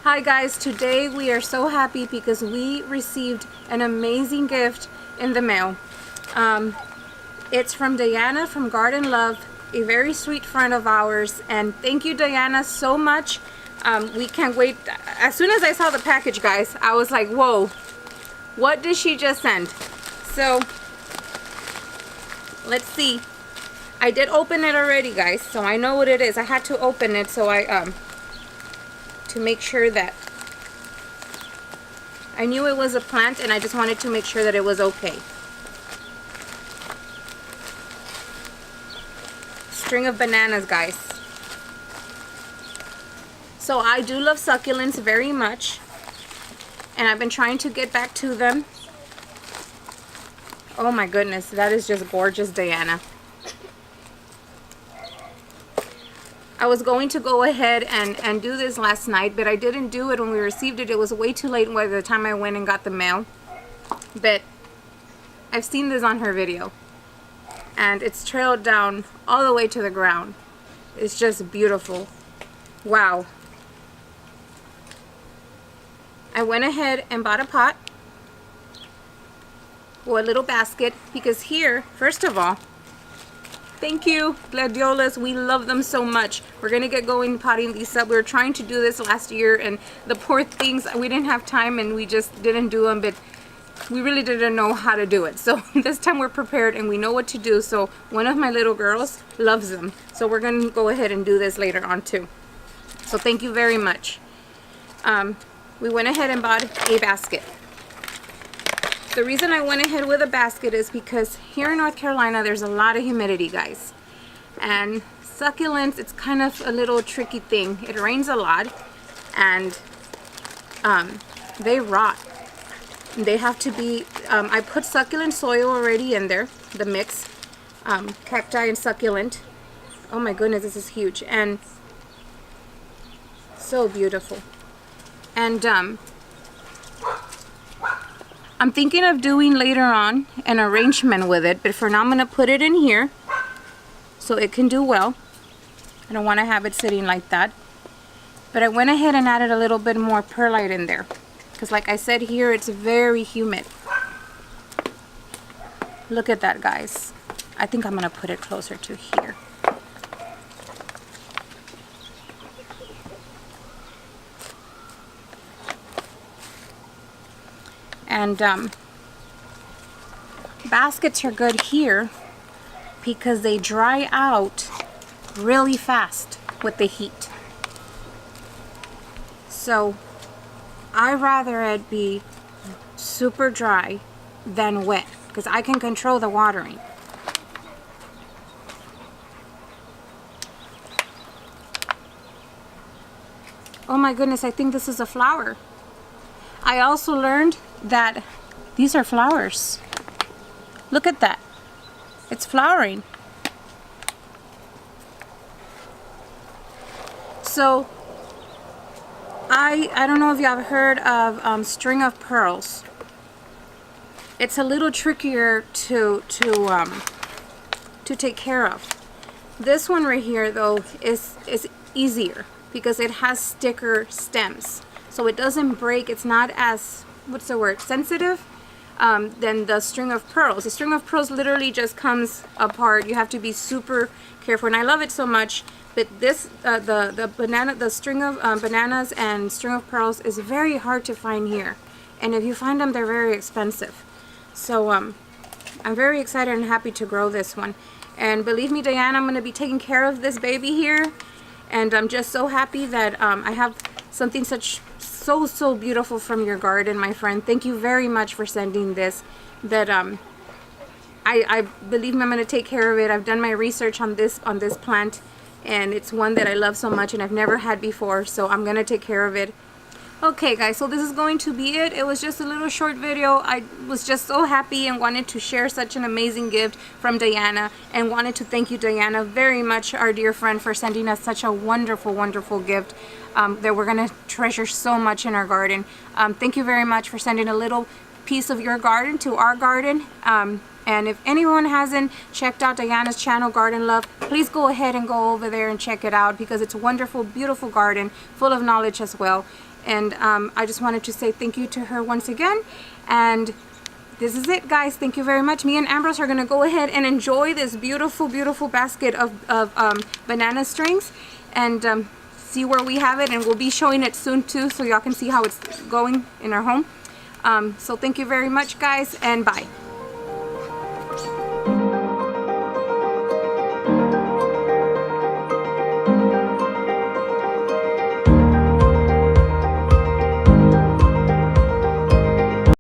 Hi guys, today we are so happy because we received an amazing gift in the mail. It's from Diana from Garden Love, a very sweet friend of ours, and thank you Diana so much. We can't wait. As soon as I saw the package, guys, I was like, whoa, what did she just send? So let's see. I did open it already, guys, so I know what it is. I had to open it so to make sure that I knew it was a plant, and I just wanted to make sure that it was okay. String of bananas, guys. So I do love succulents very much, and I've been trying to get back to them. Oh my goodness, that is just gorgeous, Diana. I was going to go ahead and do this last night, but I didn't do it when we received it. It was way too late by the time I went and got the mail. But I've seen this on her video, and it's trailed down all the way to the ground. It's just beautiful. Wow. I went ahead and bought a pot or a little basket, because here, first of all, thank you, gladiolas. We love them so much. We're gonna get going potting these up. We were trying to do this last year, and the poor things, we didn't have time and we just didn't do them, but we really didn't know how to do it. So this time we're prepared and we know what to do. So one of my little girls loves them. So we're gonna go ahead and do this later on too. So thank you very much. We went ahead and bought a basket. The reason I went ahead with a basket is because here in North Carolina there's a lot of humidity, guys, and succulents, it's kind of a little tricky thing. It rains a lot and they rot. They have to be I put succulent soil already in there, the mix, cacti and succulent. Oh my goodness, this is huge and so beautiful. And I'm thinking of doing later on an arrangement with it, but for now I'm going to put it in here so it can do well. I don't want to have it sitting like that. But I went ahead and added a little bit more perlite in there, because like I said, here it's very humid. Look at that, guys. I think I'm going to put it closer to here. And baskets are good here because they dry out really fast with the heat. So I rather it be super dry than wet, because I can control the watering. Oh my goodness, I think this is a flower. I also learned that these are flowers. Look at that. It's flowering. So I don't know if you have heard of string of pearls. It's a little trickier to take care of. This one right here though is easier because it has thicker stems. So it doesn't break. It's not as, what's the word, sensitive than the string of pearls. The string of pearls literally just comes apart. You have to be super careful, and I love it so much. But this, the string of bananas and string of pearls is very hard to find here, and if you find them, they're very expensive. So I'm very excited and happy to grow this one. And believe me, Diana, I'm going to be taking care of this baby here, and I'm just so happy that I have something so beautiful from your garden, my friend. Thank you very much for sending this. That I believe me, I'm going to take care of it. I've done my research on this plant, and it's one that I love so much and I've never had before, so I'm going to take care of it. Okay guys, so this is going to be it. It was just a little short video. I was just so happy and wanted to share such an amazing gift from Diana, and wanted to thank you, Diana, very much, our dear friend, for sending us such a wonderful gift that we're going to treasure so much in our garden. Thank you very much for sending a little piece of your garden to our garden. And if anyone hasn't checked out Diana's channel, Garden Love, please go ahead and go over there and check it out, because it's a wonderful, beautiful garden full of knowledge as well. And I just wanted to say thank you to her once again. And this is it, guys. Thank you very much. Me and Ambrose are gonna go ahead and enjoy this beautiful, beautiful basket of banana strings, and see where we have it. And we'll be showing it soon too, so y'all can see how it's going in our home. So thank you very much, guys, and bye.